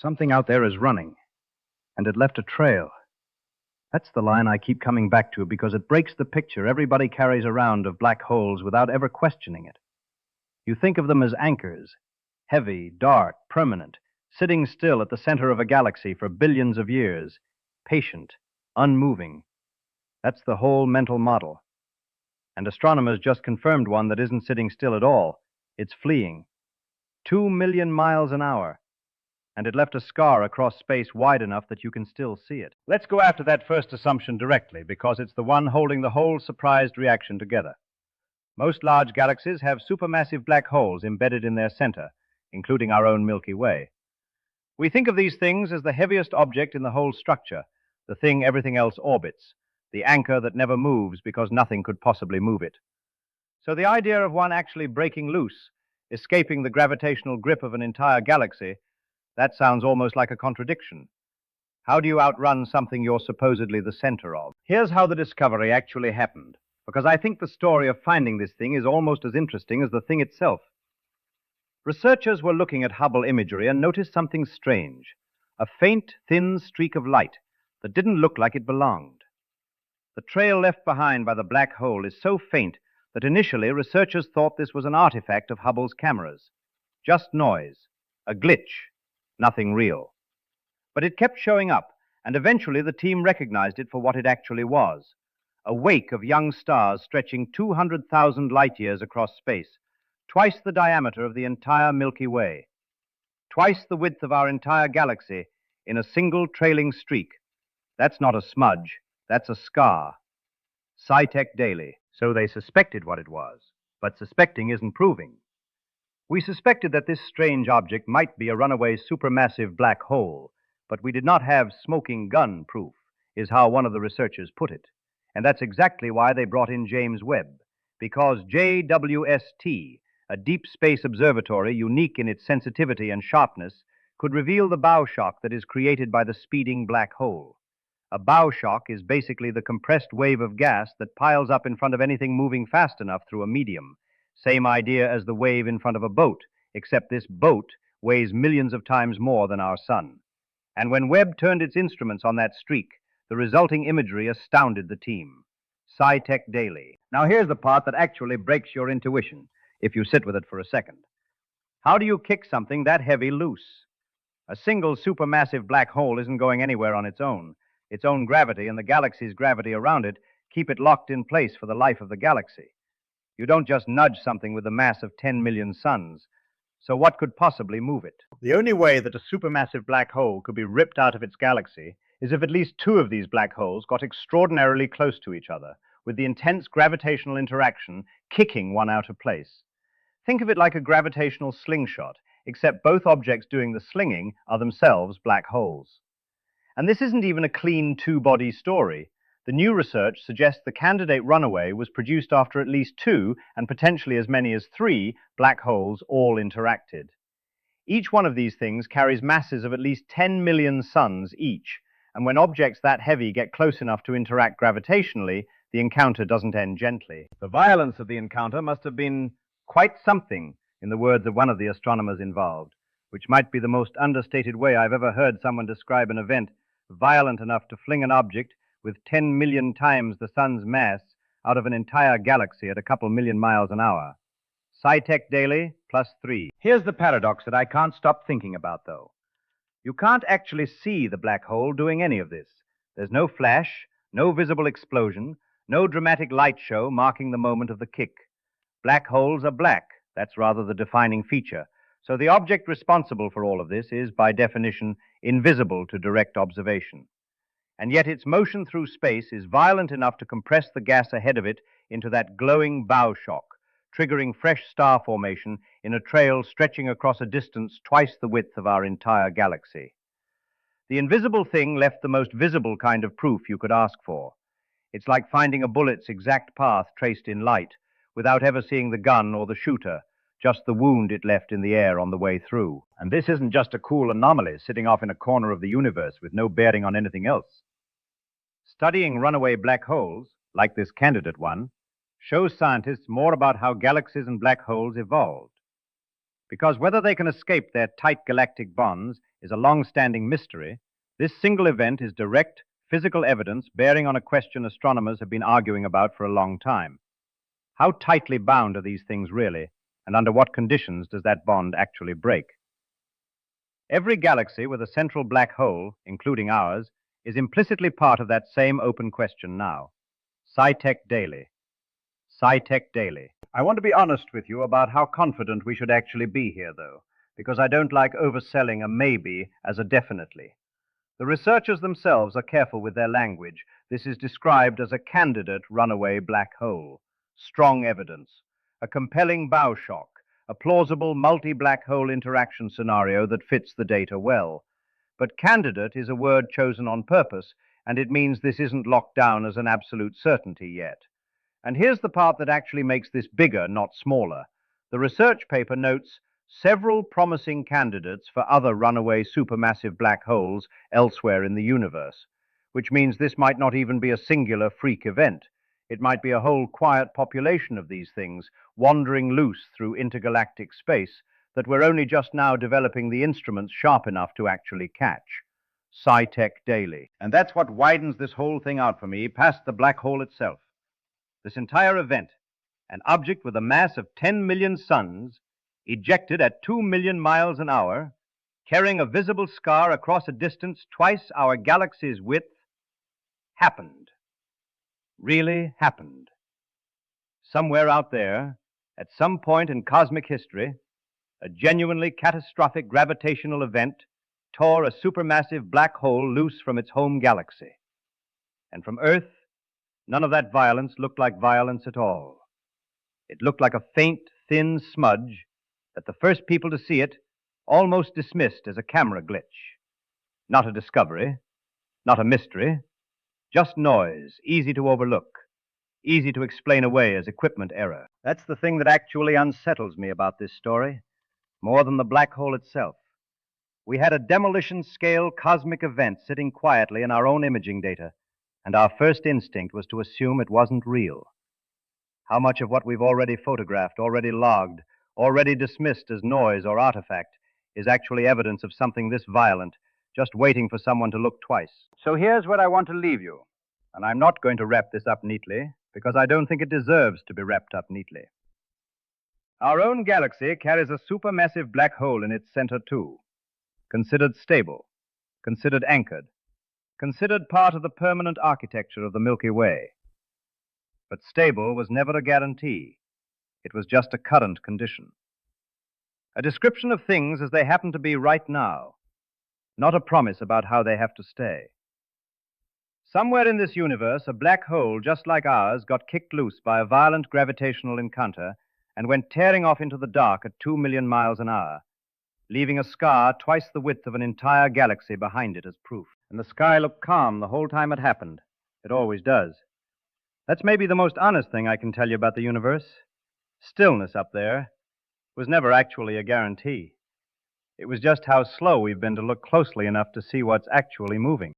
Something out there is running, and it left a trail. That's the line I keep coming back to because it breaks the picture everybody carries around of black holes without ever questioning it. You think of them as anchors, heavy, dark, permanent, sitting still at the center of a galaxy for billions of years, patient, unmoving. That's the whole mental model. And astronomers just confirmed one that isn't sitting still at all. It's fleeing. 2 million miles an hour. And it left a scar across space wide enough that you can still see it. Let's go after that first assumption directly, because it's the one holding the whole surprised reaction together. Most large galaxies have supermassive black holes embedded in their center, including our own Milky Way. We think of these things as the heaviest object in the whole structure, the thing everything else orbits, the anchor that never moves because nothing could possibly move it. So the idea of one actually breaking loose, escaping the gravitational grip of an entire galaxy, that sounds almost like a contradiction. How do you outrun something you're supposedly the center of? Here's how the discovery actually happened, because I think the story of finding this thing is almost as interesting as the thing itself. Researchers were looking at Hubble imagery and noticed something strange, a faint, thin streak of light that didn't look like it belonged. The trail left behind by the black hole is so faint that initially researchers thought this was an artifact of Hubble's cameras. Just noise, a glitch. Nothing real. But it kept showing up, and eventually the team recognized it for what it actually was, a wake of young stars stretching 200,000 light years across space, twice the diameter of the entire Milky Way, twice the width of our entire galaxy in a single trailing streak. That's not a smudge, that's a scar. SciTech Daily. So they suspected what it was, but suspecting isn't proving. We suspected that this strange object might be a runaway supermassive black hole, but we did not have smoking gun proof, is how one of the researchers put it. And that's exactly why they brought in James Webb, because JWST, a deep space observatory unique in its sensitivity and sharpness, could reveal the bow shock that is created by the speeding black hole. A bow shock is basically the compressed wave of gas that piles up in front of anything moving fast enough through a medium. Same idea as the wave in front of a boat, except this boat weighs millions of times more than our sun. And when Webb turned its instruments on that streak, the resulting imagery astounded the team. SciTech Daily. Now here's the part that actually breaks your intuition, if you sit with it for a second. How do you kick something that heavy loose? A single supermassive black hole isn't going anywhere on its own. Its own gravity and the galaxy's gravity around it keep it locked in place for the life of the galaxy. You don't just nudge something with the mass of 10 million suns. So what could possibly move it? The only way that a supermassive black hole could be ripped out of its galaxy is if at least two of these black holes got extraordinarily close to each other, with the intense gravitational interaction kicking one out of place. Think of it like a gravitational slingshot, except both objects doing the slinging are themselves black holes. And this isn't even a clean two-body story. The new research suggests the candidate Runaway was produced after at least 2, and potentially as many as 3, black holes all interacted. Each one of these things carries masses of at least 10 million suns each, and when objects that heavy get close enough to interact gravitationally, the encounter doesn't end gently. The violence of the encounter must have been quite something, in the words of one of the astronomers involved, which might be the most understated way I've ever heard someone describe an event violent enough to fling an object with 10 million times the sun's mass out of an entire galaxy at a couple million miles an hour. SciTech Daily, +3. Here's the paradox that I can't stop thinking about, though. You can't actually see the black hole doing any of this. There's no flash, no visible explosion, no dramatic light show marking the moment of the kick. Black holes are black. That's rather the defining feature. So the object responsible for all of this is, by definition, invisible to direct observation. And yet its motion through space is violent enough to compress the gas ahead of it into that glowing bow shock, triggering fresh star formation in a trail stretching across a distance twice the width of our entire galaxy. The invisible thing left the most visible kind of proof you could ask for. It's like finding a bullet's exact path traced in light, without ever seeing the gun or the shooter, just the wound it left in the air on the way through. And this isn't just a cool anomaly sitting off in a corner of the universe with no bearing on anything else. Studying runaway black holes, like this candidate one, shows scientists more about how galaxies and black holes evolved. Because whether they can escape their tight galactic bonds is a long-standing mystery, this single event is direct physical evidence bearing on a question astronomers have been arguing about for a long time. How tightly bound are these things really, and under what conditions does that bond actually break? Every galaxy with a central black hole, including ours, is implicitly part of that same open question now. SciTech Daily. SciTech Daily. I want to be honest with you about how confident we should actually be here, though, because I don't like overselling a maybe as a definitely. The researchers themselves are careful with their language. This is described as a candidate runaway black hole, strong evidence, a compelling bow shock, a plausible multi-black hole interaction scenario that fits the data well. But candidate is a word chosen on purpose, and it means this isn't locked down as an absolute certainty yet. And here's the part that actually makes this bigger, not smaller. The research paper notes several promising candidates for other runaway supermassive black holes elsewhere in the universe, which means this might not even be a singular freak event. It might be a whole quiet population of these things wandering loose through intergalactic space that we're only just now developing the instruments sharp enough to actually catch. SciTech Daily. And that's what widens this whole thing out for me past the black hole itself. This entire event, an object with a mass of 10 million suns, ejected at 2 million miles an hour, carrying a visible scar across a distance twice our galaxy's width, happened. Really happened. Somewhere out there, at some point in cosmic history, a genuinely catastrophic gravitational event tore a supermassive black hole loose from its home galaxy. And from Earth, none of that violence looked like violence at all. It looked like a faint, thin smudge that the first people to see it almost dismissed as a camera glitch. Not a discovery, not a mystery, just noise, easy to overlook, easy to explain away as equipment error. That's the thing that actually unsettles me about this story, more than the black hole itself. We had a demolition-scale cosmic event sitting quietly in our own imaging data, and our first instinct was to assume it wasn't real. How much of what we've already photographed, already logged, already dismissed as noise or artifact is actually evidence of something this violent, just waiting for someone to look twice? So here's where I want to leave you, and I'm not going to wrap this up neatly, because I don't think it deserves to be wrapped up neatly. Our own galaxy carries a supermassive black hole in its center, too, considered stable, considered anchored, considered part of the permanent architecture of the Milky Way. But stable was never a guarantee. It was just a current condition. A description of things as they happen to be right now, not a promise about how they have to stay. Somewhere in this universe, a black hole just like ours got kicked loose by a violent gravitational encounter and went tearing off into the dark at 2 million miles an hour, leaving a scar twice the width of an entire galaxy behind it as proof. And the sky looked calm the whole time it happened. It always does. That's maybe the most honest thing I can tell you about the universe. Stillness up there was never actually a guarantee. It was just how slow we've been to look closely enough to see what's actually moving.